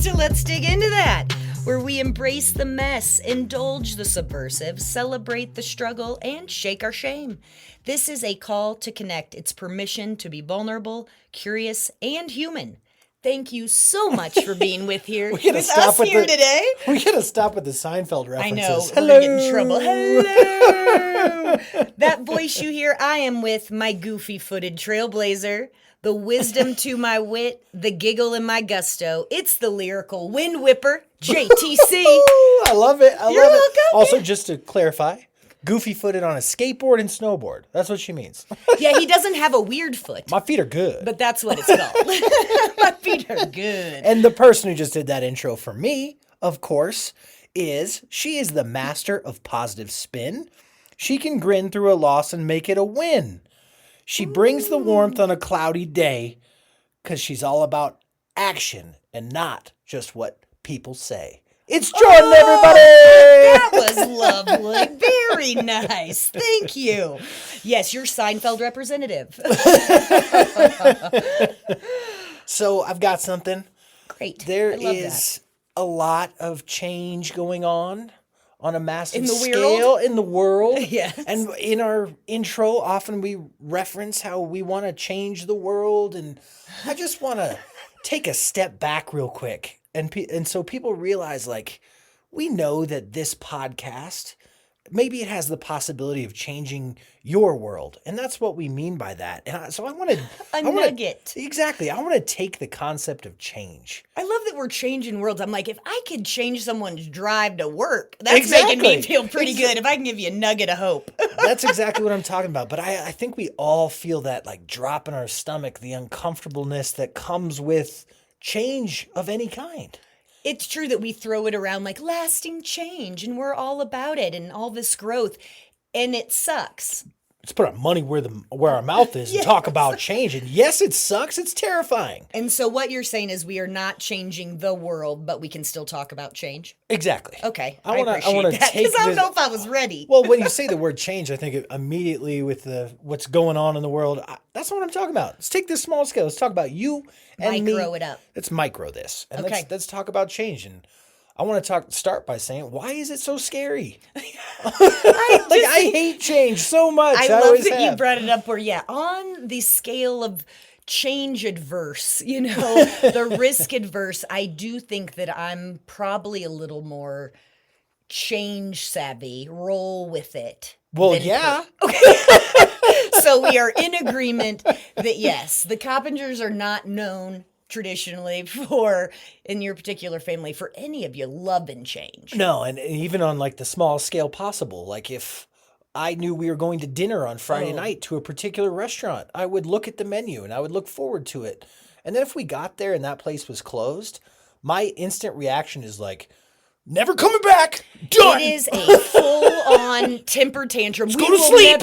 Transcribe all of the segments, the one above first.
So let's dig into that, where we embrace the mess, indulge the subversive, celebrate the struggle, and shake our shame. This is a call to connect. It's permission to be vulnerable, curious, and human. Thank you so much for being with We gotta with stop us with here the- today. We gotta stop with the Seinfeld references. I know. Hello. We're gonna get in trouble. Hello. That voice you hear, I am with my goofy-footed trailblazer, the wisdom to my wit, the giggle in my gusto. It's the lyrical wind whipper, JTC. I love it. You're welcome. Also, just to clarify, goofy-footed on a skateboard and snowboard. That's what she means. Yeah, he doesn't have a weird foot, My feet are good. but that's what it's called. My feet are good. And the person who just did that intro for me, of course, she is the master of positive spin. She can grin through a loss and make it a win. She brings the warmth on a cloudy day because she's all about action and not just what people say. It's Jordan, everybody! That was lovely. Very nice. Thank you. Yes, you're Seinfeld representative. So I've got something. Great. There I love is a lot of change going on a massive In the scale world? in the world. Yes. And in our intro, often we reference how we want to change the world. And I just want to take a step back real quick. And so people realize, like, we know that this podcast, maybe it has the possibility of changing your world. And that's what we mean by that. And so I want to... nugget. Exactly. I want to take the concept of change. I love that we're changing worlds. I'm like, if I could change someone's drive to work, that's Exactly. making me feel pretty good. If I can give you a nugget of hope. That's exactly what I'm talking about. But I think we all feel that, like, drop in our stomach, the uncomfortableness that comes with change of any kind. It's true that we throw it around like lasting change, and we're all about it and all this growth, and it sucks. Let's put our money where our mouth is and talk about change. And yes, it sucks. It's terrifying. And so what you're saying is we are not changing the world, but we can still talk about change? Exactly. Okay, I wanna appreciate that, take because I don't this- know if I was ready. Well, when you say the word change, I think immediately with what's going on in the world. That's what I'm talking about. Let's take this small scale. Let's talk about you and me. Micro it up. Let's micro this. And Okay. let's talk about change. And I want to start by saying, why is it so scary? I hate change so much. I love always that you have. brought it up where, on the scale of change adverse, the risk adverse, I do think that I'm probably a little more change savvy, roll with it. Well, than yeah. So we are in agreement that yes, the Coppingers are not known traditionally for, in your particular family, for any of you loving change. No, and even on like the small scale possible, like if I knew we were going to dinner on Friday night to a particular restaurant, I would look at the menu and I would look forward to it. And then if we got there and that place was closed, my instant reaction is like, never coming back. Done. It is a full-on temper tantrum. Let's go to sleep.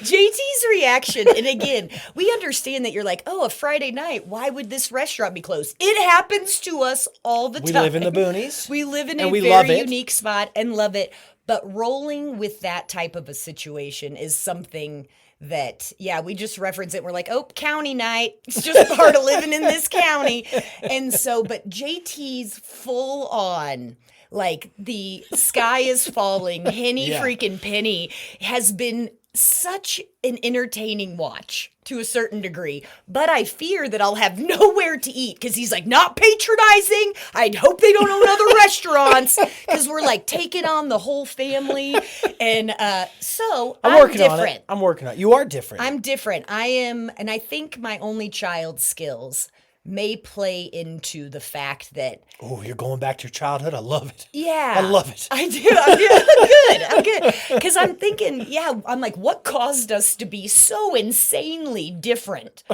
JT's reaction, and again, we understand that you're like, oh, a Friday night, why would this restaurant be closed? It happens to us all the We time. live in the boonies. We live in and a we love very it. unique spot and love it. But rolling with that type of a situation is something that, we just reference it. We're like, oh, county night. It's just part of living in this county. And so, but JT's full on, like the sky is falling, Henny freaking Penny has been such an entertaining watch to a certain degree, but I fear that I'll have nowhere to eat because he's like, not patronizing. I'd hope they don't own other restaurants because we're like taking on the whole family. And so I'm working different. on it. I'm working on it. You are different. I'm different. I am, and I think my only child skills may play into the fact that Oh, you're going back to your childhood? I love it. yeah. I love it. I do. I'm good. Because I'm thinking, I'm like, what caused us to be so insanely different?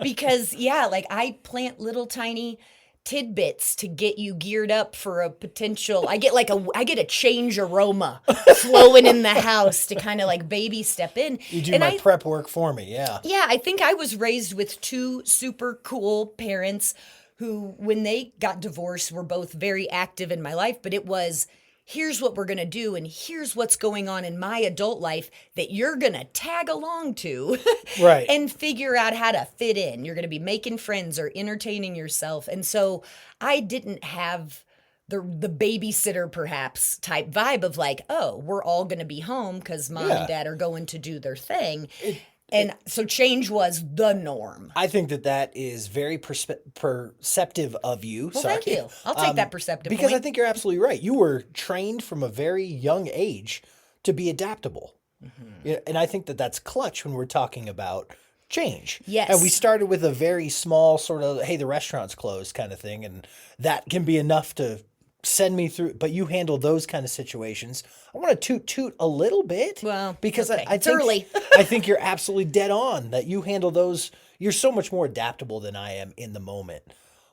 Because, like I plant little tiny tidbits to get you geared up for a potential, I get a change aroma flowing in the house to kind of like baby step in. You do And my prep work for me, yeah. Yeah, I think I was raised with two super cool parents who, when they got divorced, were both very active in my life, but it was, here's what we're going to do, and here's what's going on in my adult life that you're going to tag along to Right. and figure out how to fit in. You're going to be making friends or entertaining yourself. And so I didn't have the babysitter perhaps type vibe of like, oh, we're all going to be home because mom Yeah. and dad are going to do their thing. And so change was the norm. I think that is very perceptive of you. Well, Sorry. thank you. I'll take that perceptive Because point. I think you're absolutely right. You were trained from a very young age to be adaptable. Yeah, and I think that that's clutch when we're talking about change. Yes. And we started with a very small sort of, hey, the restaurant's closed kind of thing. And that can be enough to send me through. But you handle those kind of situations. I want to toot a little bit. Well, because okay. I It's think, early. I think you're absolutely dead on that you handle those. You're so much more adaptable than I am in the moment.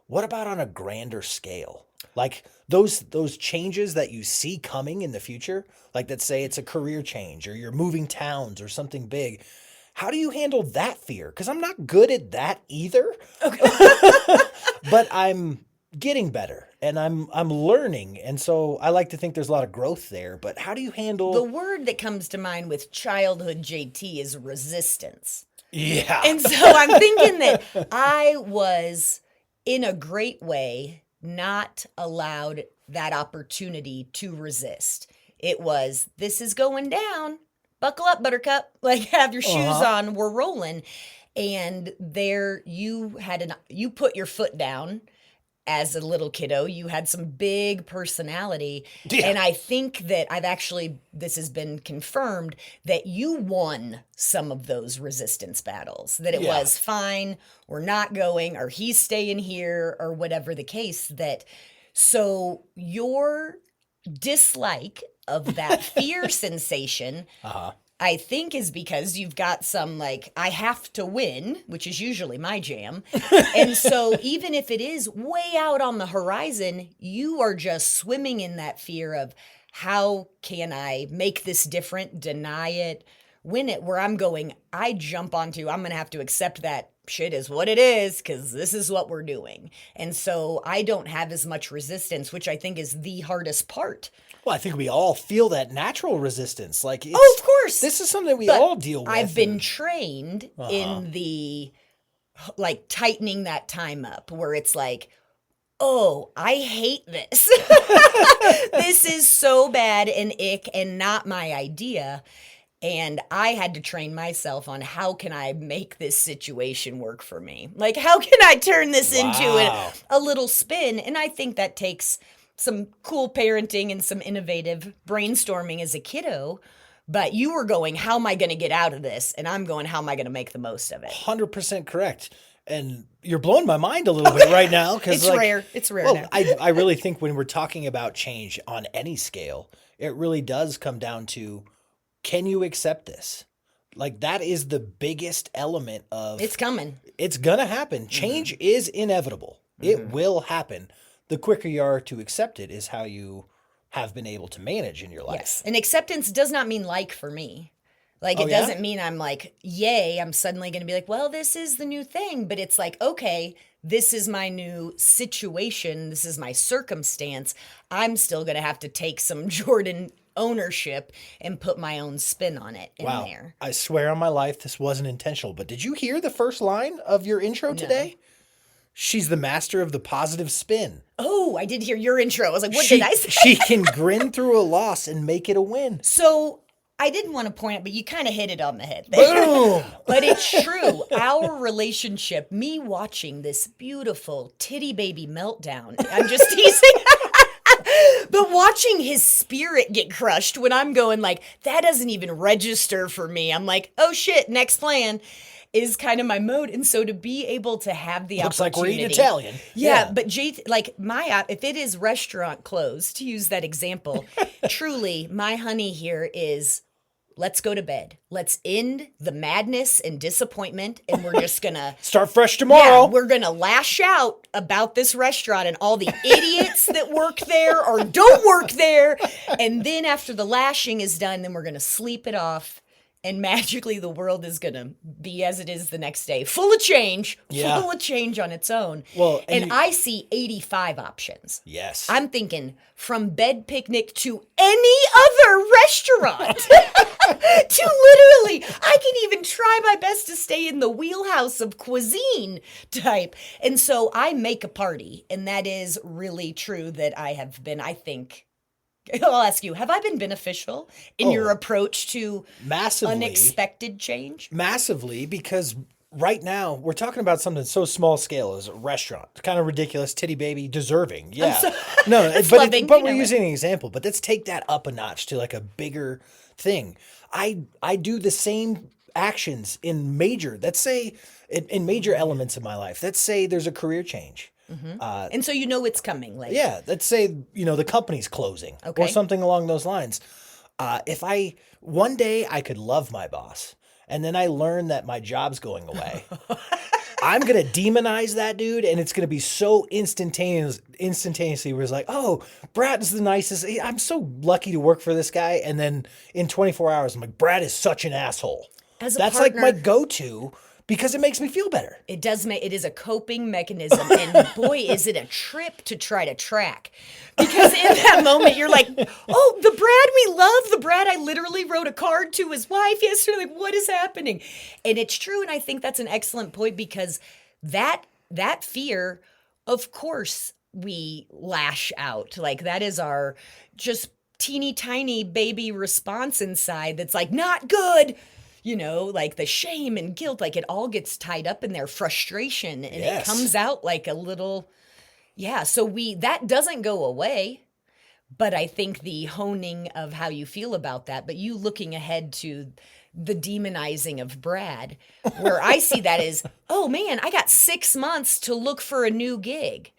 What about on a grander scale? Like those changes that you see coming in the future, like let's say it's a career change or you're moving towns or something big. How do you handle that fear? Because I'm not good at that either. Okay. But I'm getting better and I'm learning. And so I like to think there's a lot of growth there. But how do you handle The word that comes to mind with childhood JT is resistance. Yeah. And so I'm thinking that I was, in a great way, not allowed that opportunity to resist. It was, this is going down. Buckle up, buttercup. Like, have your shoes on. We're rolling. And there you put your foot down as a little kiddo. You had some big personality. Yeah. And I think that this has been confirmed that you won some of those resistance battles. That it Yeah. was fine, we're not going, or he's staying here, or whatever the case. So your dislike of that fear sensation, I think, is because you've got some like, I have to win, which is usually my jam. And so even if it is way out on the horizon, you are just swimming in that fear of, how can I make this different, deny it, win it? Where I'm going, I'm going to have to accept that shit is what it is because this is what we're doing. And so I don't have as much resistance, which I think is the hardest part. Well, I think we all feel that natural resistance. Like, it's, Oh, of course. This is something we But all deal with. I've been trained in the, like, tightening that time up where it's like, oh, I hate this. This is so bad and ick and not my idea. And I had to train myself on, how can I make this situation work for me? Like, how can I turn this into a little spin? And I think that takes some cool parenting and some innovative brainstorming as a kiddo. But you were going, how am I going to get out of this? And I'm going, how am I going to make the most of it? 100% correct. And you're blowing my mind a little bit right now. It's rare. It's rare well, now. I really think when we're talking about change on any scale, it really does come down to, can you accept this? Like, that is the biggest element of... It's coming. It's going to happen. Change is inevitable. It will happen. The quicker you are to accept it is how you have been able to manage in your life. Yes. And acceptance does not mean like for me. Like, Oh, it yeah? doesn't mean I'm like, yay, I'm suddenly going to be like, well, this is the new thing. But it's like, okay, this is my new situation. This is my circumstance. I'm still going to have to take some Jordan ownership and put my own spin on it in Wow. there. I swear on my life, this wasn't intentional. But did you hear the first line of your intro today? She's the master of the positive spin. Oh, I did hear your intro. I was like, what did I say? She can grin through a loss and make it a win. So I didn't want to point out, but you kind of hit it on the head there. Boom! But it's true. Our relationship, me watching this beautiful titty baby meltdown, I'm just teasing. But watching his spirit get crushed when I'm going like, that doesn't even register for me. I'm like, oh shit, next plan is kind of my mode. And so to be able to have the Looks like we're opportunity. eating Italian. Yeah, but like if it is restaurant closed, to use that example, truly my honey here is, let's go to bed. Let's end the madness and disappointment, and we're just gonna Start fresh tomorrow. Yeah, we're gonna lash out about this restaurant and all the idiots that work there or don't work there. And then after the lashing is done, then we're gonna sleep it off and magically the world is going to be as it is the next day, full of change, Yeah. full of change on its own. Well, and I see 85 options. Yes. I'm thinking from bed picnic to any other restaurant. To literally, I can even try my best to stay in the wheelhouse of cuisine type. And so I make a party, and that is really true that I have been, I think, I'll ask you, have I been beneficial in your approach to massively, unexpected change? Massively, because right now we're talking about something so small scale as a restaurant. Kind of ridiculous, titty baby, deserving. Yeah. No, loving, but we're using an example. But let's take that up a notch to like a bigger thing. I do the same actions in major, let's say in major elements of my life. Let's say there's a career change. And so you know it's coming. Like, Yeah, let's say, the company's closing or something along those lines. If one day I could love my boss and then I learn that my job's going away, I'm going to demonize that dude, and it's going to be so instantaneously where it's like, oh, Brad is the nicest. I'm so lucky to work for this guy. And then in 24 hours, I'm like, Brad is such an asshole. As a That's partner, like my go-to because it makes me feel better. it is a coping mechanism, and boy, is it a trip to try to track. Because in that moment, you're like, oh, the Brad we love, the Brad I literally wrote a card to his wife yesterday. Like, what is happening? And it's true, and I think that's an excellent point, because that fear, of course, we lash out. Like, that is our just teeny tiny baby response inside that's like, not good. Like the shame and guilt, like it all gets tied up in their frustration, and it comes out like a little, so that doesn't go away. But I think the honing of how you feel about that, but you looking ahead to the demonizing of Brad, where I see that is, oh man, I got 6 months to look for a new gig.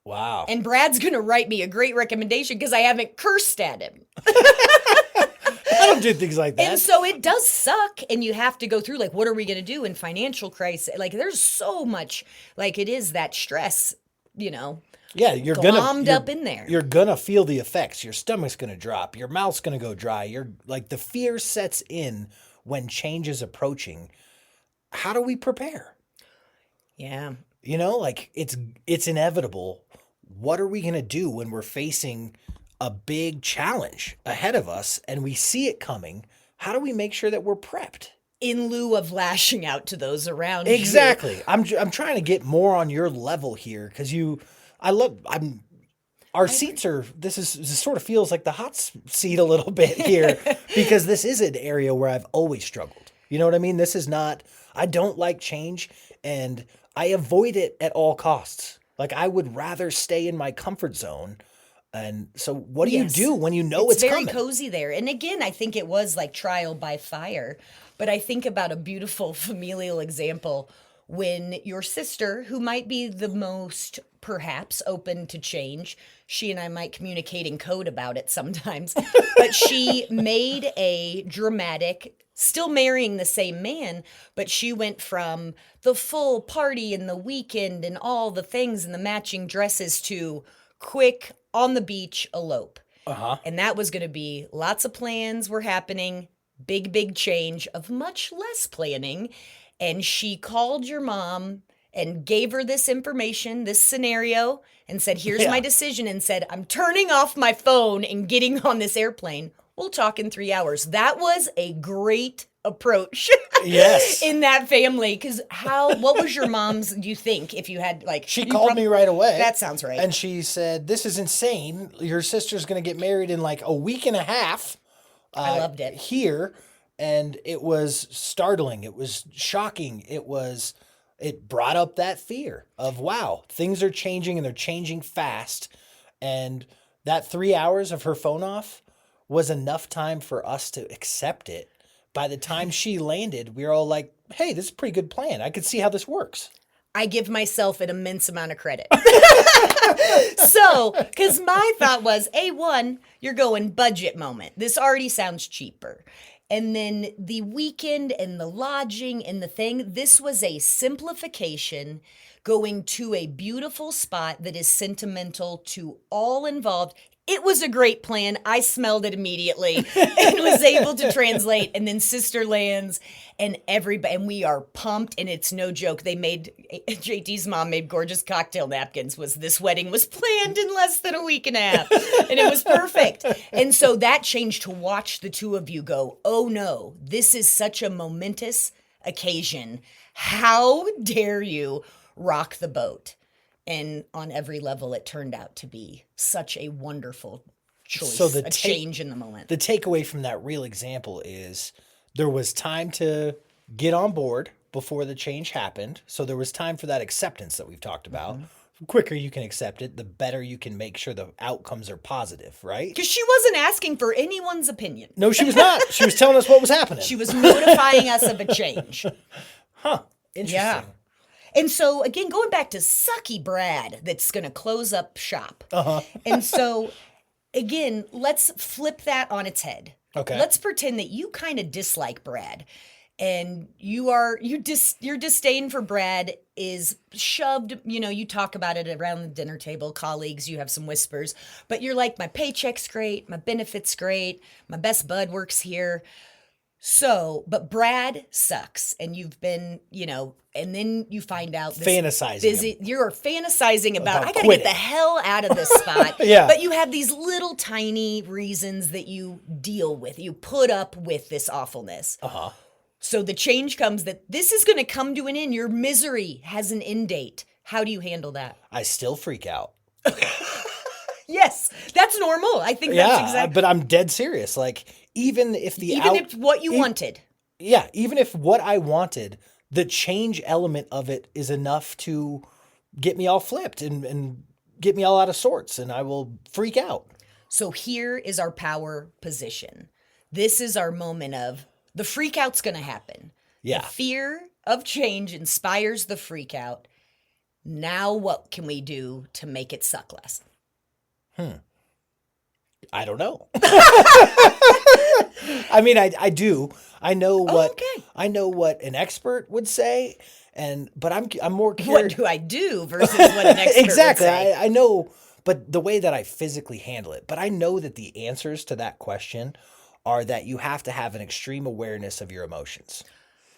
Wow. And Brad's going to write me a great recommendation because I haven't cursed at him. I don't do things like that. And so it does suck, and you have to go through, like, what are we going to do in financial crisis? Like, there's so much, like, it is that stress, Yeah, glommed up in there. You're gonna feel the effects. Your stomach's gonna drop. Your mouth's gonna go dry. The fear sets in when change is approaching. How do we prepare? Yeah. It's inevitable. What are we gonna do when we're facing a big challenge ahead of us and we see it coming? How do we make sure that we're prepped? In lieu of lashing out to those around you. Exactly. I'm trying to get more on your level here because our seats are, this sort of feels like the hot seat a little bit here because this is an area where I've always struggled. You know what I mean? This is not, I don't like change and I avoid it at all costs. Like I would rather stay in my comfort zone. And so what do you do when you know it's coming? It's very cozy there. And again, I think it was like trial by fire. But I think about a beautiful familial example when your sister, who might be the most perhaps open to change, she and I might communicate in code about it sometimes, but she made a dramatic, still marrying the same man, but she went from the full party and the weekend and all the things and the matching dresses to quick on the beach elope. And that was going to be lots of plans were happening, big change of much less planning. And she called your mom and gave her this information, this scenario, and said, here's my decision, and said, I'm turning off my phone and getting on this airplane. We'll talk in 3 hours. That was a great approach. Yes. In that family. Because what was your mom's, do you think, if you had, like... She called me right away. That sounds right. And she said, this is insane. Your sister's going to get married in like a week and a half. I loved it. Here. And it was startling. It was shocking. It brought up that fear of, wow, things are changing and they're changing fast. And that 3 hours of her phone off was enough time for us to accept it. By the time she landed, we were all like, hey, this is a pretty good plan. I could see how this works. I give myself an immense amount of credit. So, because my thought was, A1, you're going budget moment. This already sounds cheaper. And then the weekend and the lodging and the thing, this was a simplification going to a beautiful spot that is sentimental to all involved, It was a great plan. I smelled it immediately and was able to translate. And then Sister lands and everybody, and we are pumped. And it's no joke. JT's mom made gorgeous cocktail napkins. This wedding was planned in less than a week and a half. And it was perfect. And so that changed to watch the two of you go, oh no, this is such a momentous occasion. How dare you rock the boat? And on every level, it turned out to be such a wonderful choice, So a change in the moment. The takeaway from that real example is there was time to get on board before the change happened. So there was time for that acceptance that we've talked about. The quicker you can accept it, the better you can make sure the outcomes are positive, right? Because she wasn't asking for anyone's opinion. No, she was not. She was telling us what was happening. She was notifying us of a change. Huh. Interesting. Yeah. And so, again, going back to sucky Brad that's going to close up shop. And so, again, let's flip that on its head. Okay. Let's pretend that you kind of dislike Brad. And your disdain for Brad is shoved, you talk about it around the dinner table, colleagues, you have some whispers. But you're like, my paycheck's great, my benefit's great, my best bud works here. So, but Brad sucks, and you've been, and then you find out this fantasizing. You're fantasizing about I gotta quitting. get the hell out of this spot. Yeah. But you have these little tiny reasons that you deal with. You put up with this awfulness. So the change comes that this is going to come to an end. Your misery has an end date. How do you handle that? I still freak out. Yes, that's normal. I think that's exactly. But I'm dead serious. Like, even if what you wanted. Yeah, even if what I wanted, the change element of it is enough to get me all flipped and get me all out of sorts, and I will freak out. So here is our power position. This is our moment of the freak out's going to happen. Yeah. The fear of change inspires the freak out. Now what can we do to make it suck less? I don't know. I mean, I do. I know what I know what an expert would say, but I'm more curious. What do I do versus what an expert exactly. would say? I know, but the way that I physically handle it. But I know that the answers to that question are that you have to have an extreme awareness of your emotions.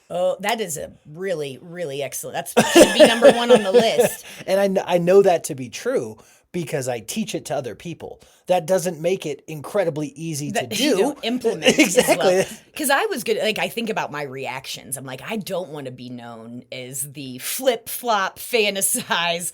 Oh, that is a really, really excellent. That should be number one on the list. And I know that to be true because I teach it to other people. That doesn't make it incredibly easy to do. Implement. Exactly. Because I was good. Like, I think about my reactions. I'm like, I don't want to be known as the flip-flop, fantasize.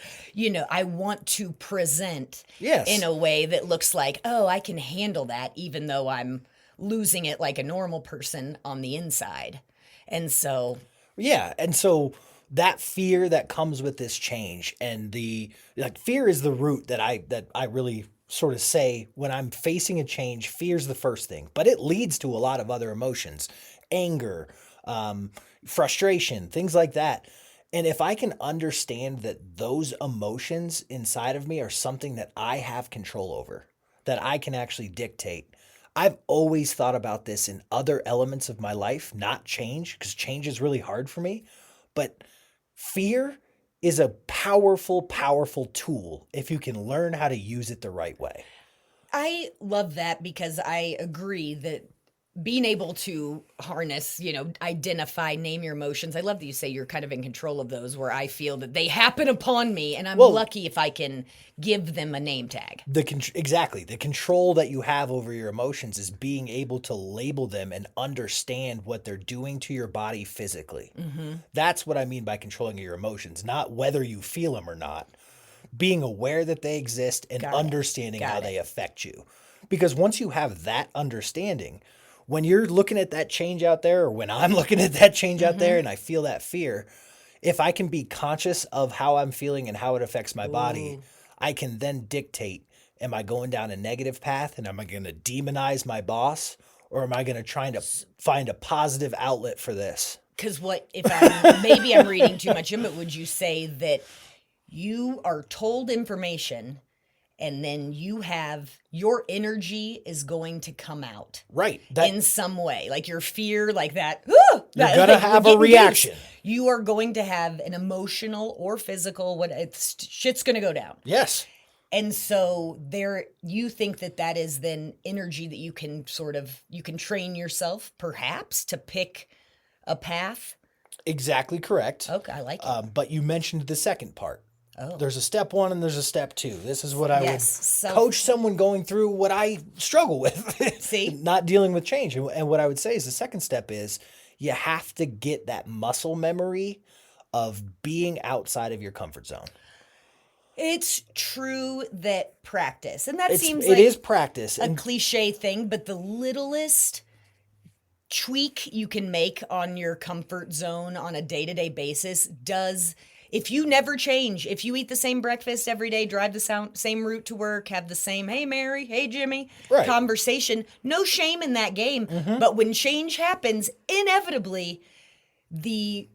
I want to present in a way that looks like, oh, I can handle that, even though I'm losing it like a normal person on the inside. And so... Yeah, and so... that fear that comes with this change and fear is the root that I really sort of say when I'm facing a change, fear's the first thing, but it leads to a lot of other emotions, anger, frustration, things like that. And if I can understand that those emotions inside of me are something that I have control over, that I can actually dictate. I've always thought about this in other elements of my life, not change, because change is really hard for me, but fear is a powerful, powerful tool if you can learn how to use it the right way. I love that because I agree that being able to harness, identify, name your emotions. I love that you say you're kind of in control of those where I feel that they happen upon me and I'm lucky if I can give them a name tag. Exactly. The control that you have over your emotions is being able to label them and understand what they're doing to your body physically. Mm-hmm. That's what I mean by controlling your emotions, not whether you feel them or not. Being aware that they exist and understanding how they affect you. Because once you have that understanding, when you're looking at that change out there, or when I'm looking at that change out there and I feel that fear, if I can be conscious of how I'm feeling and how it affects my body, I can then dictate, am I going down a negative path and am I going to demonize my boss, or am I going to try to find a positive outlet for this? Because maybe I'm reading too much in it, would you say that you are told information and then your energy is going to come out. Right. In some way. Like your fear, like that. You're going to have a reaction. You are going to have an emotional or physical, shit's going to go down. Yes. And so you think that is then energy that you can train yourself perhaps to pick a path. Exactly correct. Okay, I like it. But you mentioned the second part. Oh, There's a step 1 and there's a step 2. This is what I yes, would coach someone going through what I struggle with. See? Not dealing with change. And what I would say is the second step is you have to get that muscle memory of being outside of your comfort zone. It's true that practice, and that seems It like is practice. a cliche thing, but the littlest tweak you can make on your comfort zone on a day-to-day basis does. If you never change, if you eat the same breakfast every day, drive the same route to work, have the same, hey, Mary, hey, Jimmy, Right. conversation, no shame in that game. But when change happens, inevitably, the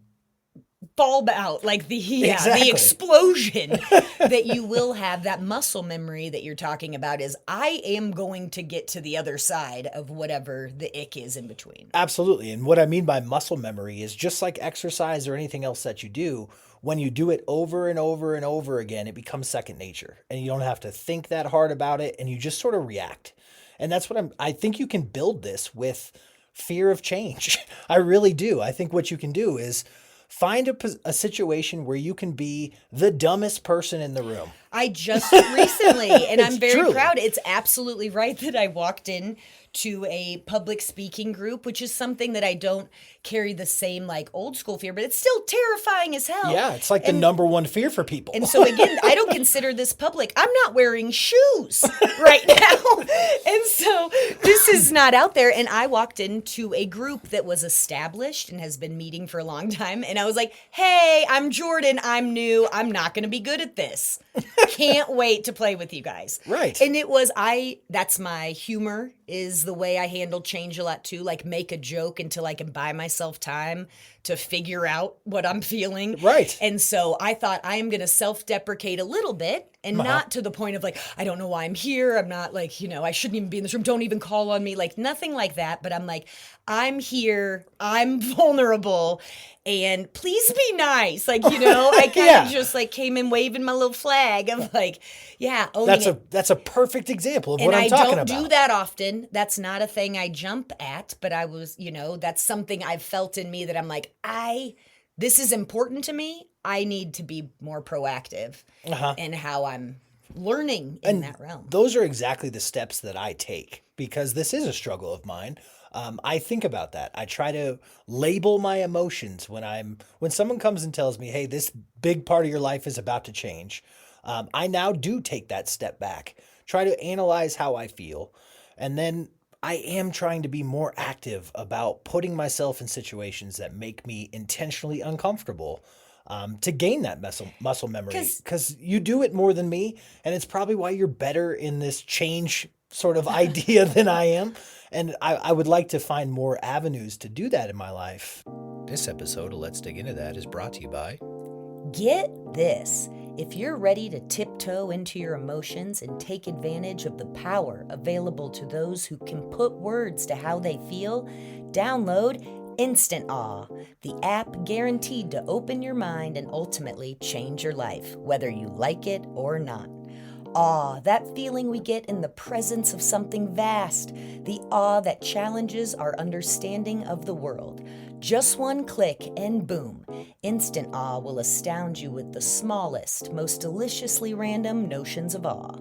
fall out, like the explosion that you will have, that muscle memory that you're talking about is, I am going to get to the other side of whatever the ick is in between. Absolutely. And what I mean by muscle memory is just like exercise or anything else that you do, when you do it over and over and over again, it becomes second nature and you don't have to think that hard about it and you just sort of react. And that's what I think you can build this with fear of change. I really do. I think what you can do is find a situation where you can be the dumbest person in the room. I just recently, and I'm very truly proud, it's absolutely right that I walked in to a public speaking group, which is something that I don't carry the same like old school fear, but it's still terrifying as hell. Yeah, it's like the number one fear for people. And so again, I don't consider this public. I'm not wearing shoes right now. And so this is not out there. And I walked into a group that was established and has been meeting for a long time. And I was like, hey, I'm Jordan. I'm new. I'm not going to be good at this. Can't wait to play with you guys. Right. And that's my humor, is the way I handle change a lot too. Like, make a joke until I can buy myself time to figure out what I'm feeling. Right. And so I thought, I am going to self-deprecate a little bit, and not to the point of like, I don't know why I'm here. I'm not like, I shouldn't even be in this room. Don't even call on me. Like, nothing like that. But I'm like, I'm here. I'm vulnerable. And please be nice. Like, I kind of just like came in waving my little flag of like, owning it. That's a perfect example of And what I'm talking about. I don't do that often. That's not a thing I jump at, but I was, that's something I've felt in me that I'm like, this is important to me. I need to be more proactive in how I'm learning in that realm. Those are exactly the steps that I take because this is a struggle of mine. I think about that. I try to label my emotions when someone comes and tells me, hey, this big part of your life is about to change. I now do take that step back, try to analyze how I feel. And then I am trying to be more active about putting myself in situations that make me intentionally uncomfortable, to gain that muscle memory, because you do it more than me. And it's probably why you're better in this change sort of idea than I am. And I would like to find more avenues to do that in my life. This episode of Let's Dig Into That is brought to you by... Get this. If you're ready to tiptoe into your emotions and take advantage of the power available to those who can put words to how they feel, download Instant Awe, the app guaranteed to open your mind and ultimately change your life, whether you like it or not. Awe, that feeling we get in the presence of something vast, the awe that challenges our understanding of the world. Just one click and boom, Instant Awe will astound you with the smallest, most deliciously random notions of awe.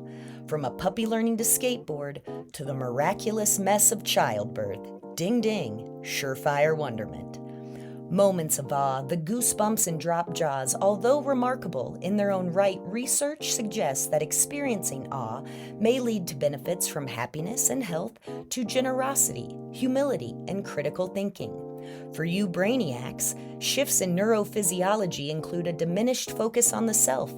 From a puppy learning to skateboard to the miraculous mess of childbirth, ding ding, surefire wonderment. Moments of awe, the goosebumps and drop jaws, although remarkable in their own right, research suggests that experiencing awe may lead to benefits from happiness and health to generosity, humility, and critical thinking. For you brainiacs, shifts in neurophysiology include a diminished focus on the self,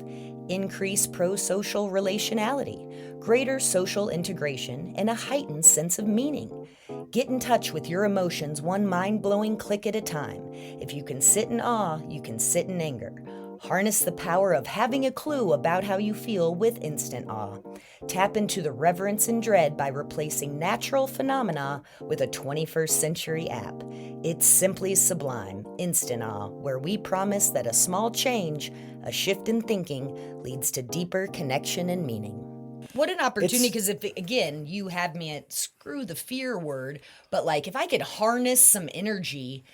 increased pro-social relationality, greater social integration, and a heightened sense of meaning. Get in touch with your emotions one mind-blowing click at a time. If you can sit in awe, you can sit in anger. Harness the power of having a clue about how you feel with Instant Awe. Tap into the reverence and dread by replacing natural phenomena with a 21st century app. It's simply sublime, instant awe, where we promise that a small change, a shift in thinking, leads to deeper connection and meaning. What an opportunity, because if, again, you have me at screw the fear word, but like if I could harness some energy,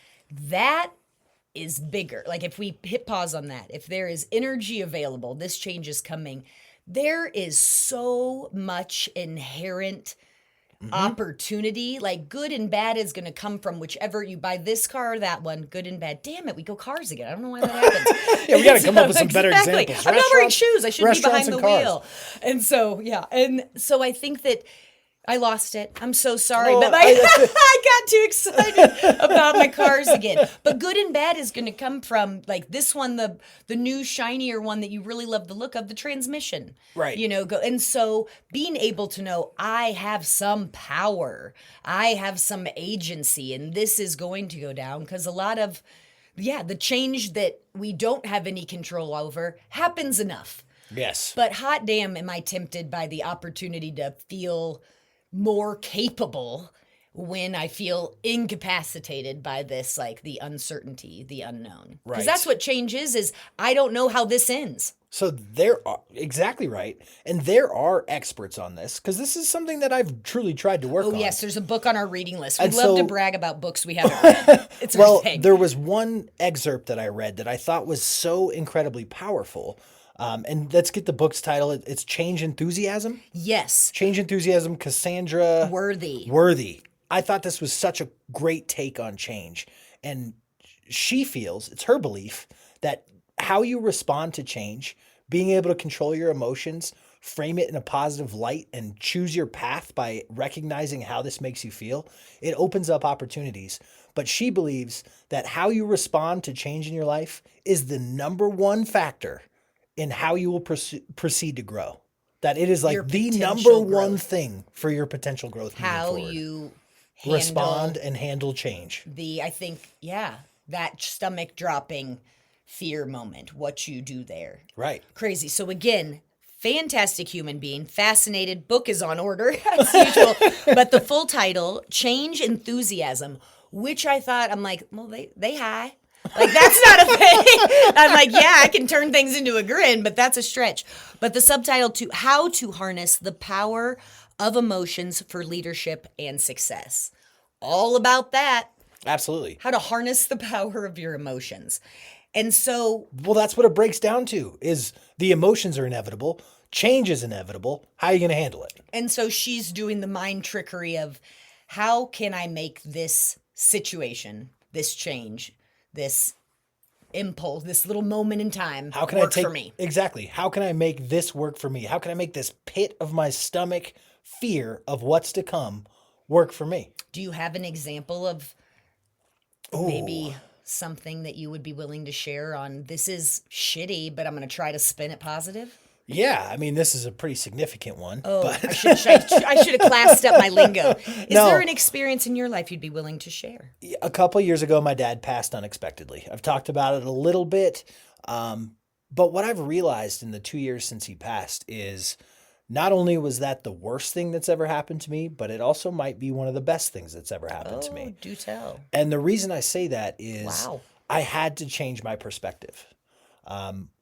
that is bigger. Like if we hit pause on that, if there is energy available, this change is coming. There is so much inherent opportunity. Like good and bad is going to come from whichever you buy, this car or that one. Good and bad. Damn it, we go cars again. I don't know why that happens. Yeah, we got to come up with some better Exactly. examples. I'm not wearing shoes. I shouldn't be restaurants behind the and cars. wheel. And so, yeah. And so I think that I lost it. I'm so sorry. Oh, but I got too excited about my cars again. But good and bad is going to come from like this one, the new shinier one that you really love the look of, the transmission. Right. You know, and so being able to know I have some power, I have some agency, and this is going to go down because a lot of, the change that we don't have any control over happens enough. Yes. But hot damn, am I tempted by the opportunity to feel more capable when I feel incapacitated by this, like the uncertainty, the unknown. Because Right. that's what change is I don't know how this ends. So there are, exactly right. And there are experts on this because this is something that I've truly tried to work on. Oh, yes, there's a book on our reading list. We And love to so- brag about books we haven't read. It's our Well, thing. there was one excerpt that I read that I thought was so incredibly powerful. And let's get the book's title. It's Change Enthusiasm. Yes, Change Enthusiasm, Cassandra worthy. I thought this was such a great take on change. And she feels, it's her belief, that how you respond to change, being able to control your emotions, frame it in a positive light, and choose your path by recognizing how this makes you feel, it opens up opportunities. But she believes that how you respond to change in your life is the number one factor in how you will proceed to grow. That it is like Your the number potential one growth. thing for your potential growth moving How forward. you handle Respond and handle change. I think, that stomach dropping fear moment, what you do there. Right. Crazy. So again, fantastic human being, fascinated. Book is on order as usual. But the full title, Change Enthusiasm, which I thought, I'm like, well, they high. Like, that's not a thing. I'm like, I can turn things into a grin, but that's a stretch. But the subtitle How to Harness the Power of Emotions for Leadership and Success. All about that. Absolutely. How to harness the power of your emotions. And so, Well, that's what it breaks down to is the emotions are inevitable. Change is inevitable. How are you going to handle it? and so she's doing the mind trickery of how can I make this situation, this change, this impulse, this little moment in time How can work I take for me? Exactly. How can I make this work for me? How can I make this pit of my stomach fear of what's to come work for me? Do you have an example of maybe something that you would be willing to share on this is shitty, but I'm going to try to spin it positive? Yeah, I mean, this is a pretty significant one. Oh, but I should have classed up my lingo. Is No. there an experience in your life you'd be willing to share? a couple years ago, my dad passed unexpectedly. I've talked about it a little bit. But what I've realized in the 2 years since he passed is not only was that the worst thing that's ever happened to me, but it also might be one of the best things that's ever happened to me. Do tell. And the reason I say that is Wow. I had to change my perspective.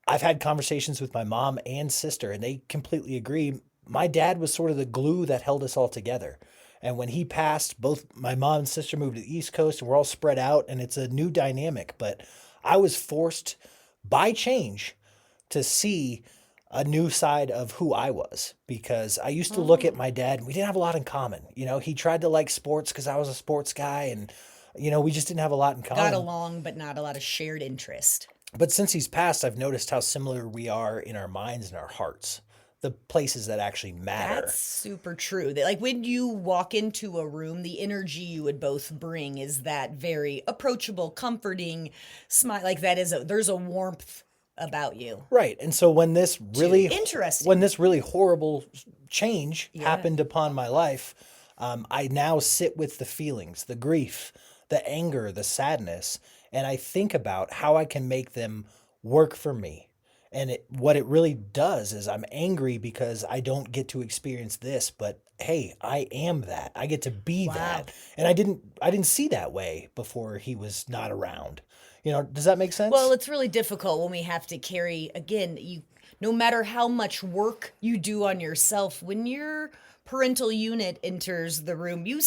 I've had conversations with my mom and sister, and they completely agree. My dad was sort of the glue that held us all together. And when he passed, both my mom and sister moved to the East Coast, and we're all spread out, and it's a new dynamic. But I was forced by change to see a new side of who I was, because I used to look at my dad and we didn't have a lot in common. You know, he tried to like sports because I was a sports guy, and, you know, we just didn't have a lot in common. Got along, but not a lot of shared interest. But since he's passed, I've noticed how similar we are in our minds and our hearts, the places that actually matter. That's super true. That, like, when you walk into a room, the energy you would both bring is that very approachable, comforting smile. Like there's a warmth about you. Right. And so when this really Interesting. when this really horrible change happened upon my life, I now sit with the feelings, the grief, the anger, the sadness, and I think about how I can make them work for me. And what it really does is I'm angry because I don't get to experience this, but hey, I am that. I get to be Wow. that. And I didn't see that way before he was not around. Does that make Well, sense? it's really difficult when we have to carry, again, no matter how much work you do on yourself, when your parental unit enters the room, you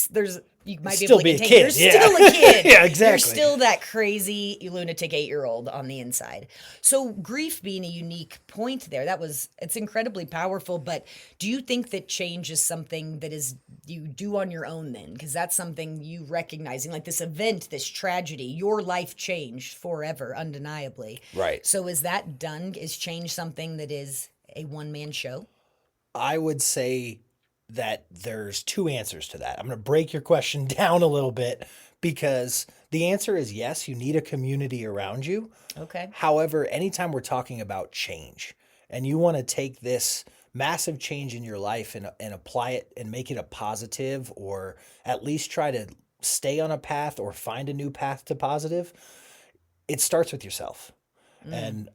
might be able Still to be a contain. You're kid. Yeah. still a kid. Yeah, You're exactly. still that crazy lunatic 8-year-old on the inside. So grief being a unique point there, it's incredibly powerful. But do you think that change is something that is you do on your own then? Because that's something you recognizing, like this event, this tragedy, your life changed forever, undeniably. Right. So is that done? Is change something that is a one-man show? I would say that there's two answers to that. I'm going to break your question down a little bit because the answer is yes, you need a community around you. Okay. However, anytime we're talking about change and you want to take this massive change in your life and apply it and make it a positive, or at least try to stay on a path or find a new path to positive, it starts with yourself. And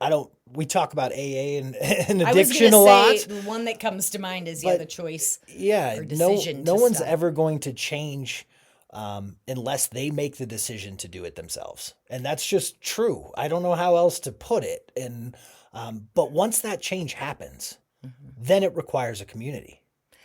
we talk about AA and I was addiction gonna a lot, say the one that comes to mind is but the choice yeah, or no, decision no to one's stop. ever going to change unless they make the decision to do it themselves, and that's just true. I don't know how else to put it. And but once that change happens, then it requires a community.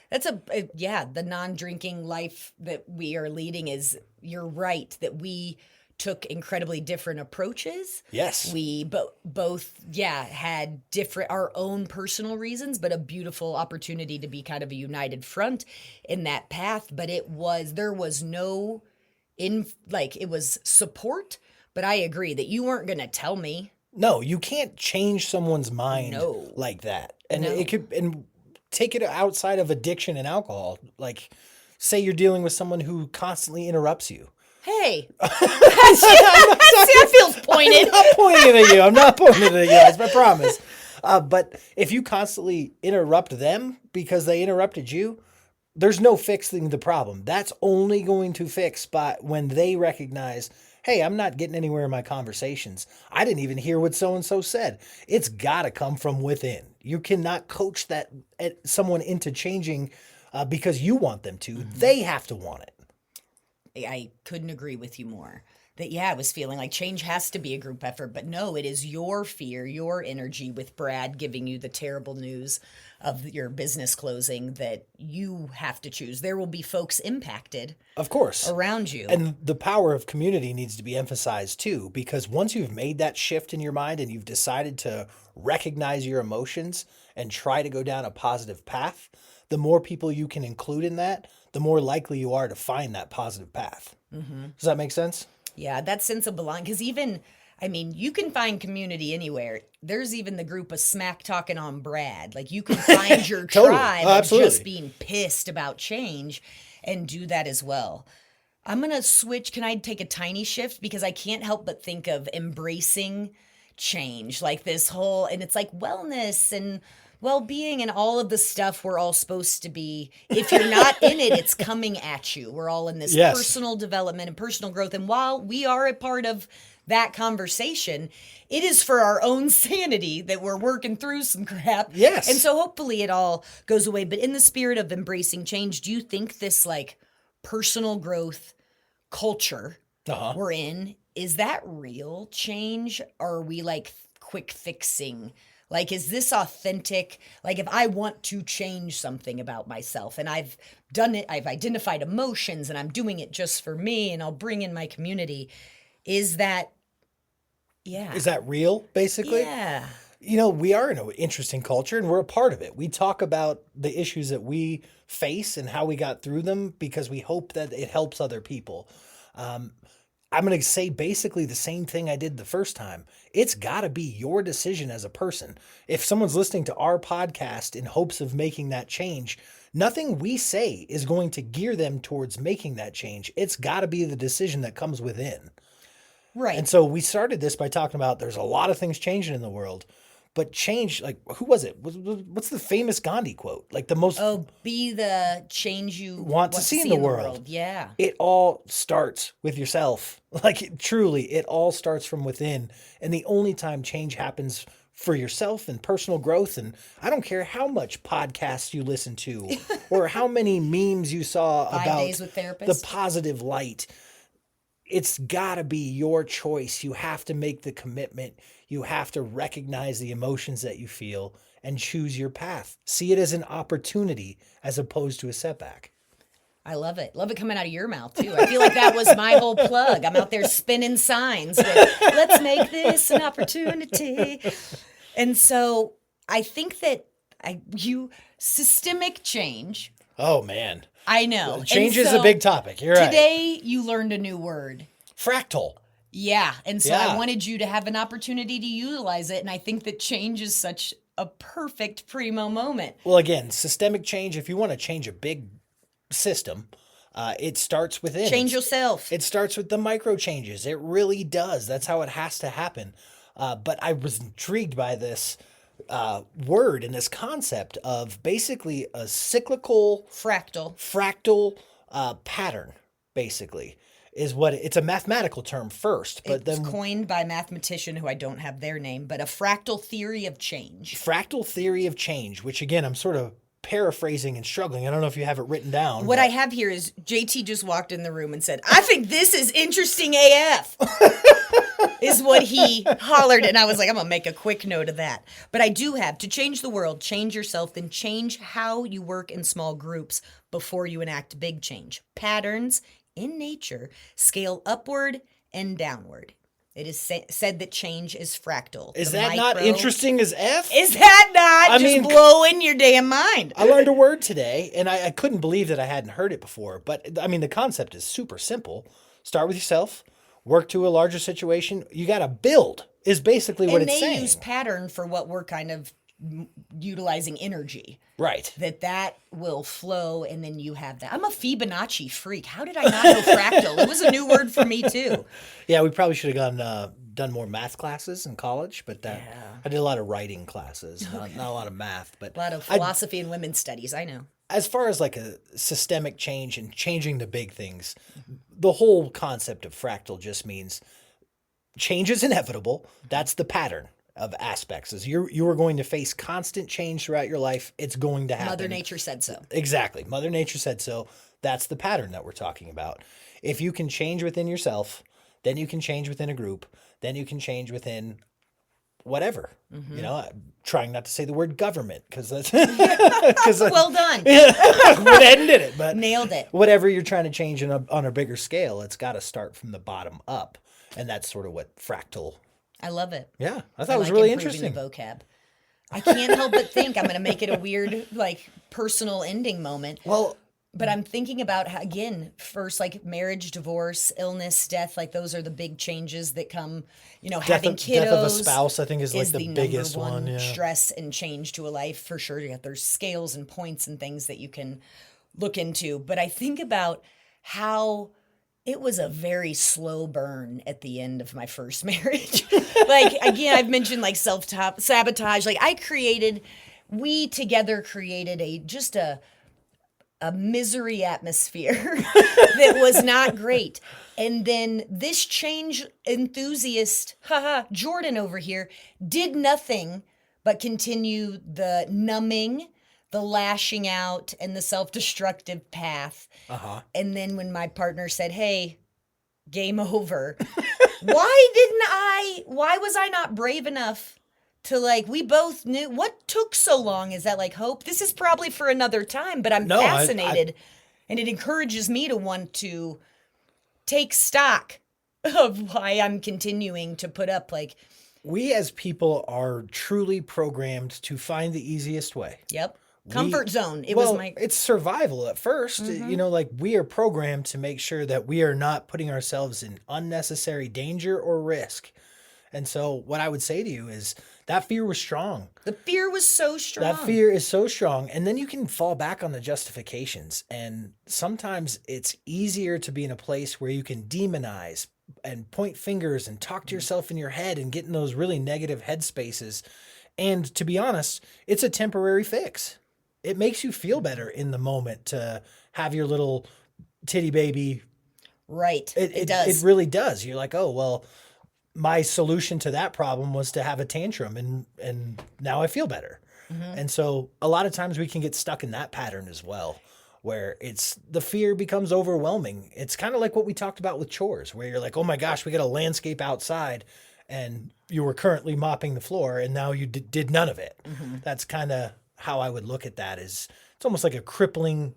That's yeah, the non-drinking life that we are leading is, you're right, that we took incredibly different approaches. Yes, We both, yeah, had different, our own personal reasons, but a beautiful opportunity to be kind of a united front in that path. But there was no, it was support, but I agree that you weren't going to tell me. no, you can't change someone's mind No, like that, and it no. could and take it outside of addiction and alcohol. Like, say you're dealing with someone who constantly interrupts you. Hey, that feels pointed. I'm not pointing at you. I'm not pointing at you. That's my promise. But if you constantly interrupt them because they interrupted you, there's no fixing the problem. That's only going to fix by when they recognize, hey, I'm not getting anywhere in my conversations. I didn't even hear what so and so said. It's got to come from within. You cannot coach someone into changing because you want them to. They have to want it. I couldn't agree with you more. That, yeah, I was feeling like change has to be a group effort, but no, it is your fear, your energy with Brad giving you the terrible news of your business closing that you have to choose. There will be folks impacted Of course. around you. And the power of community needs to be emphasized too, because once you've made that shift in your mind and you've decided to recognize your emotions and try to go down a positive path, the more people you can include in that, the more likely you are to find that positive path. Does that make sense? Yeah, that sense of belonging. Because even, I mean, you can find community anywhere. There's even the group of smack talking on Brad. Like, you can find your Totally. tribe Oh, of absolutely. just being pissed about change and do that as well. I'm going to switch. Can I take a tiny shift? Because I can't help but think of embracing change, like this whole, and it's like wellness and well-being and all of the stuff we're all supposed to be. If you're not in it, it's coming at you. We're all in this Yes. personal development and personal growth. And while we are a part of that conversation, it is for our own sanity that we're working through some crap. Yes. And so hopefully it all goes away. But in the spirit of embracing change, do you think this like personal growth culture Uh-huh. we're in, is that real change? Or are we like quick fixing? Like, is this authentic? Like, if I want to change something about myself and I've done it, I've identified emotions and I'm doing it just for me and I'll bring in my community, is that, yeah. Is that real, basically? Yeah. We are in an interesting culture and we're a part of it. We talk about the issues that we face and how we got through them because we hope that it helps other people. I'm going to say basically the same thing I did the first time. It's got to be your decision as a person. If someone's listening to our podcast in hopes of making that change, nothing we say is going to gear them towards making that change. It's got to be the decision that comes within. Right. And so we started this by talking about there's a lot of things changing in the world, but change, like, who was it? What's the famous Gandhi quote? Like the most be the change you want to see in the world. Yeah. It all starts with yourself. Like, truly, it all starts from within. And the only time change happens for yourself and personal growth. And I don't care how much podcasts you listen to or how many memes you saw 5 about days with the therapists. positive light. It's got to be your choice. You have to make the commitment. You have to recognize the emotions that you feel and choose your path. See it as an opportunity as opposed to a setback. I love it. Love it coming out of your mouth, too. I feel like that was my whole plug. I'm out there spinning signs with, let's make this an opportunity. And so I think that systemic change. Oh, man. I know. Change And is a so big topic. You're right. Today, you learned a new word. Fractal. Yeah. And so Yeah. I wanted you to have an opportunity to utilize it. And I think that change is such a perfect primo moment. Well, again, systemic change, if you want to change a big system, it starts within. Change yourself. It starts with the micro changes. It really does. That's how it has to happen. But I was intrigued by this word and this concept of basically a cyclical fractal pattern, basically, is what it's a mathematical term first. But It's then coined by a mathematician who I don't have their name, but a fractal theory of change. fractal theory of change, which again, I'm sort of paraphrasing and struggling. I don't know if you have it written down. What I have here is JT just walked in the room and said, I think this is interesting AF, is what he hollered. And I was like, I'm going to make a quick note of that. But I do have to change the world, change yourself, then change how you work in small groups before you enact big change. Patterns in nature scale upward and downward. It is said that change is fractal. Is that not interesting as F? Is that not just blowing your damn mind? I learned a word today, and I couldn't believe that I hadn't heard it before. But, I mean, the concept is super simple. Start with yourself, work to a larger situation. You got to build is basically what it's saying. And they use pattern for what we're kind of utilizing energy. Right. That will flow, and then you have that. I'm a Fibonacci freak. How did I not know fractal? It was a new word for me, too. Yeah, we probably should have done more math classes in college, but I did a lot of writing classes, not a lot of math. But a lot of philosophy and women's studies, I know. As far as like a systemic change and changing the big things, the whole concept of fractal just means change is inevitable. That's the pattern of aspects. Is you are going to face constant change throughout your life. It's going to happen. Mother Nature said so. Exactly. Mother Nature said so. That's the pattern that we're talking about. If you can change within yourself, then you can change within a group, then you can change within whatever. Mm-hmm. You know, I'm trying not to say the word government because that's well done. went ahead and did it, but nailed it. Whatever you're trying to change on a bigger scale, it's got to start from the bottom up, and that's sort of what fractal. I love it. Yeah, I thought it was really interesting. The vocab. I can't help but think I'm going to make it a weird, like, personal ending moment. Well, but I'm thinking about how, again, first, like, marriage, divorce, illness, death, like, those are the big changes that come, having kiddos. Death of a spouse, I think, is like the biggest one. Yeah. Stress and change to a life, for sure. Yeah, there's scales and points and things that you can look into. But I think about how it was a very slow burn at the end of my first marriage. Like, again, I've mentioned like self-sabotage. Like we together created a misery atmosphere that was not great. And then this change enthusiast, Jordan over here, did nothing but continue the numbing, the lashing out, and the self-destructive path. And then when my partner said, hey, game over, why was I not brave enough to, like, we both knew, what took so long? Is that like hope? This is probably for another time, but I'm fascinated. And it encourages me to want to take stock of why I'm continuing to put up, like. We as people are truly programmed to find the easiest way. Yep. Comfort zone. It's survival at first. Mm-hmm. Like we are programmed to make sure that we are not putting ourselves in unnecessary danger or risk. And so what I would say to you is that fear was strong. The fear was so strong. That fear is so strong. And then you can fall back on the justifications. And sometimes it's easier to be in a place where you can demonize and point fingers and talk to yourself in your head and get in those really negative headspaces. And to be honest, it's a temporary fix. It makes you feel better in the moment to have your little titty baby. Right. It does. It really does. You're like, oh, well, my solution to that problem was to have a tantrum, and now I feel better. And so a lot of times we can get stuck in that pattern as well, where it's the fear becomes overwhelming. It's kind of like what we talked about with chores, where you're like, oh my gosh, we got a landscape outside, and you were currently mopping the floor, and now you did none of it. That's kind of how I would look at that. Is it's almost like a crippling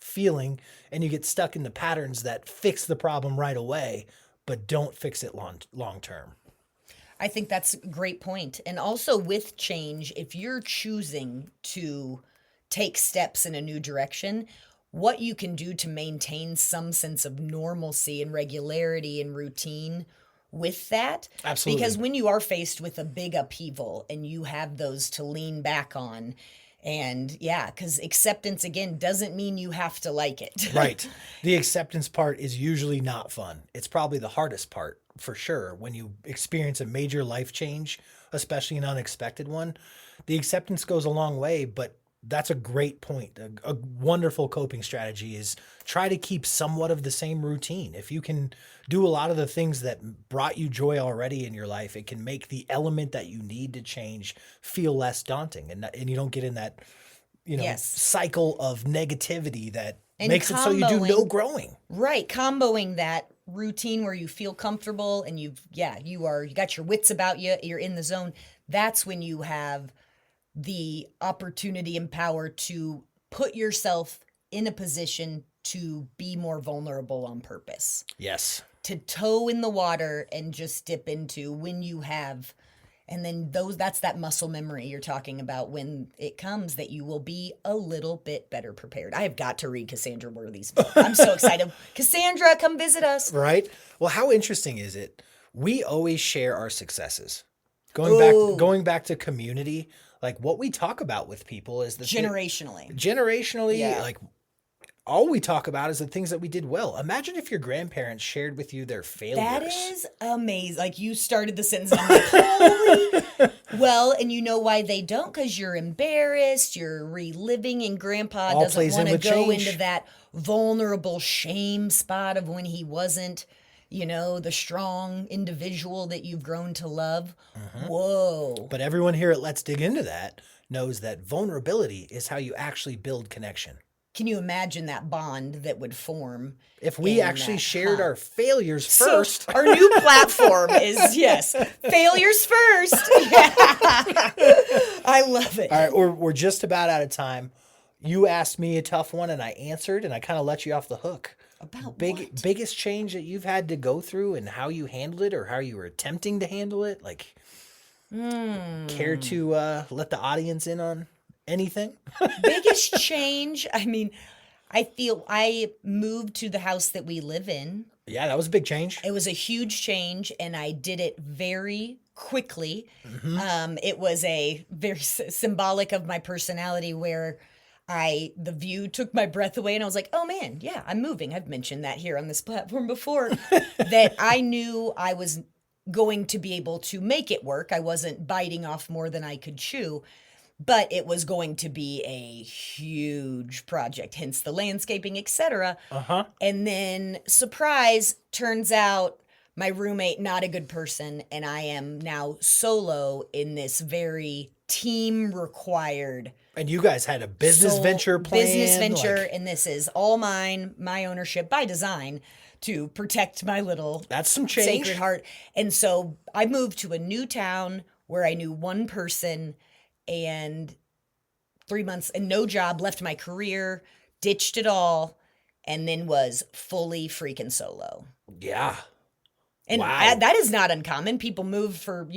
feeling, and you get stuck in the patterns that fix the problem right away, but don't fix it long term. I think that's a great point. And also with change, if you're choosing to take steps in a new direction, what you can do to maintain some sense of normalcy and regularity and routine with that. Absolutely. Because when you are faced with a big upheaval and you have those to lean back on, and yeah, because acceptance again doesn't mean you have to like it. Right. The acceptance part is usually not fun. It's probably the hardest part for sure. When you experience a major life change, especially an unexpected one, the acceptance goes a long way, but that's a great point. A wonderful coping strategy is try to keep somewhat of the same routine. If you can do a lot of the things that brought you joy already in your life, it can make the element that you need to change feel less daunting, and you don't get in that Yes. cycle of negativity that And makes it so you do no growing. Right. Comboing that routine where you feel comfortable and you got your wits about you, you're in the zone. That's when you have the opportunity and power to put yourself in a position to be more vulnerable on purpose, Yes. to toe in the water and just dip into when you have, and then that's that muscle memory you're talking about when it comes, that you will be a little bit better prepared. I have got to read Cassandra Worthy's book. I'm so excited. Cassandra, come visit us. Right? Well, how interesting is it? We always share our successes. Ooh. Going back to community, like what we talk about with people is the generationally, Yeah. like all we talk about is the things that we did well. Imagine if your grandparents shared with you their failures. That is amazing. Like you started the sentence, and I'm like, holy. Well, and you know why they don't? Because you're embarrassed, you're reliving, and Grandpa All doesn't plays in want to with go change. into that vulnerable shame spot of when he wasn't, the strong individual that you've grown to love. Whoa. But everyone here at Let's Dig Into That knows that vulnerability is how you actually build connection. Can you imagine that bond that would form? If we in actually that? shared our failures So first. our new platform is, yes, failures first. Yeah. I love it. All right, we're just about out of time. You asked me a tough one and I answered, and I kind of let you off the hook. About what? Biggest change that you've had to go through and how you handled it or how you were attempting to handle it? Like, care to let the audience in on anything? Biggest change? I mean, I feel I moved to the house that we live in. Yeah, that was a big change. It was a huge change, and I did it very quickly. It was a very symbolic of my personality, where the view took my breath away, and I was like, oh man, yeah, I'm moving. I've mentioned that here on this platform before, that I knew I was going to be able to make it work. I wasn't biting off more than I could chew, but it was going to be a huge project, hence the landscaping, etc. And then, surprise, turns out my roommate, not a good person, and I am now solo in this very team required And you guys had a business venture plan. Business venture, and this is all mine, my ownership by design, to protect my little That's some change. Sacred Heart. And so I moved to a new town where I knew one person, and 3 months and no job, left my career, ditched it all, and then was fully freaking solo. Yeah. And Wow. that is not uncommon. People move for,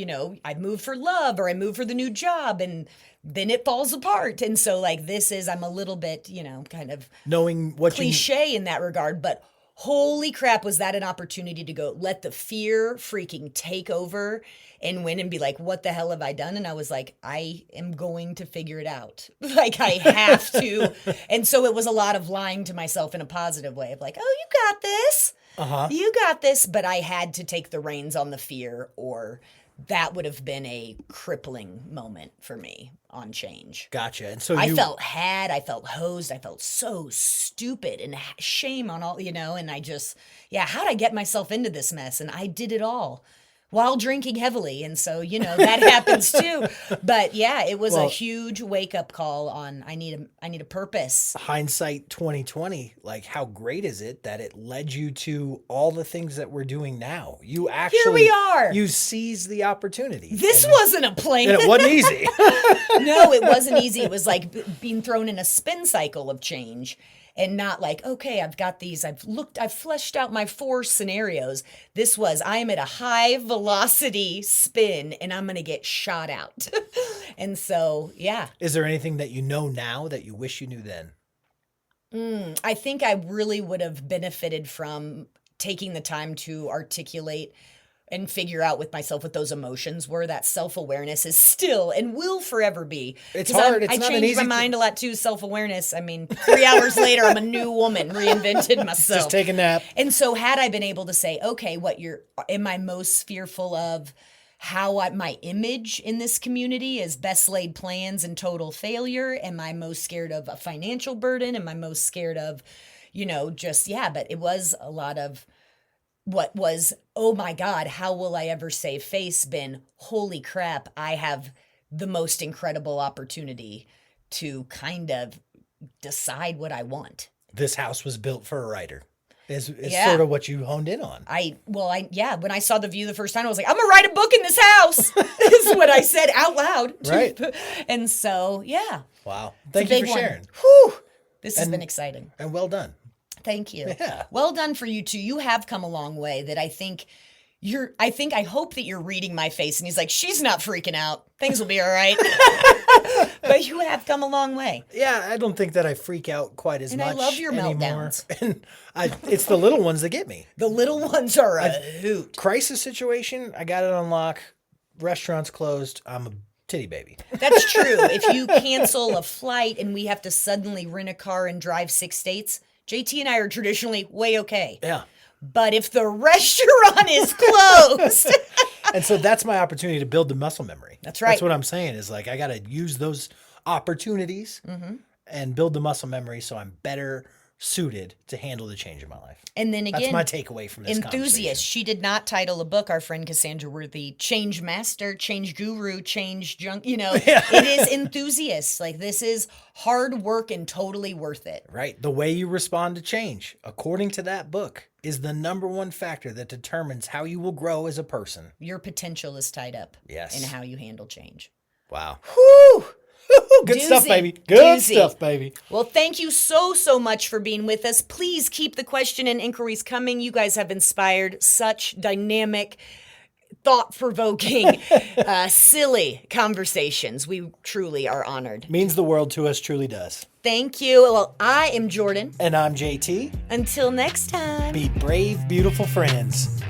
I move for love, or I move for the new job, and then it falls apart. And so I'm a little bit, kind of Knowing what cliche in that regard, but holy crap, was that an opportunity to go let the fear freaking take over and win and be like, what the hell have I done? And I was like, I am going to figure it out. Like, I have to. And so it was a lot of lying to myself in a positive way of like, oh, you got this. You got this. But I had to take the reins on the fear, or that would have been a crippling moment for me on change. Gotcha. And so I felt hosed, I felt so stupid, and shame on all, and I just, how'd I get myself into this mess? And I did it all while drinking heavily. And so, that happens too. But yeah, it was a Well- huge wake up call on I need a purpose. Hindsight 2020, like how great is it that it led you to all the things that we're doing now? You actually we are. You seized the opportunity. This wasn't a plan. And it wasn't easy. No, it wasn't easy. It was like being thrown in a spin cycle of change. And not like, okay, I've got these, I've fleshed out my 4 scenarios. This was, I am at a high velocity spin and I'm going to get shot out. And so, yeah. Is there anything that you know now that you wish you knew then? I think I really would have benefited from taking the time to articulate and figure out with myself what those emotions were. That self-awareness is still and will forever be. It's 'Cause hard. It's I not an changed easy my thing. mind a lot too. Self-awareness. I mean, 3 hours later, I'm a new woman, reinvented myself. Just take a nap. And so had I been able to say, okay, am I most fearful of my image in this community is best laid plans and total failure? Am I most scared of a financial burden? Am I most scared of, but it was a lot of what was, oh my God, how will I ever save face? Been, holy crap, I have the most incredible opportunity to kind of decide what I want. This house was built for a writer. Is Yeah. sort of what you honed in on. When I saw the view the first time, I was like, I'm gonna write a book in this house. Is what I said out loud. Right. And so, yeah. Wow. It's a Thank you big for one. sharing. Whew. This has And- been exciting. And well done. Thank you. Yeah. Well done for you too. You have come a long way that I hope that you're reading my face and he's like, she's not freaking out. Things will be all right. But you have come a long way. Yeah, I don't think that I freak out quite as And much I love your anymore. meltdowns. And it's the little ones that get me. The little ones are a hoot. Crisis situation, I got it on lock. Restaurants closed. I'm a titty baby. That's true. If you cancel a flight and we have to suddenly rent a car and drive 6 states, JT and I are traditionally way okay. Yeah. But if the restaurant is closed, And so that's my opportunity to build the muscle memory. That's right. That's what I'm saying is like I got to use those opportunities and build the muscle memory so I'm better suited to handle the change in my life. and then again, That's my takeaway from this enthusiast. conversation. She did not title a book, our friend Cassandra Worthy, Change Master, Change Guru, Change Junk. It is enthusiast. Like this is hard work and totally worth it. Right. The way you respond to change, according to that book, is the number one factor that determines how you will grow as a person. Your potential is tied up Yes. in how you handle change. Wow. Whew! Good stuff, Doozy. baby. Good Doozy. stuff, baby. Well, thank you so much for being with us. Please keep the question and inquiries coming. You guys have inspired such dynamic, thought-provoking, silly conversations. We truly are honored. Means the world to us, truly does. Thank you. Well, I am Jordan. And I'm JT. Until next time. Be brave, beautiful friends.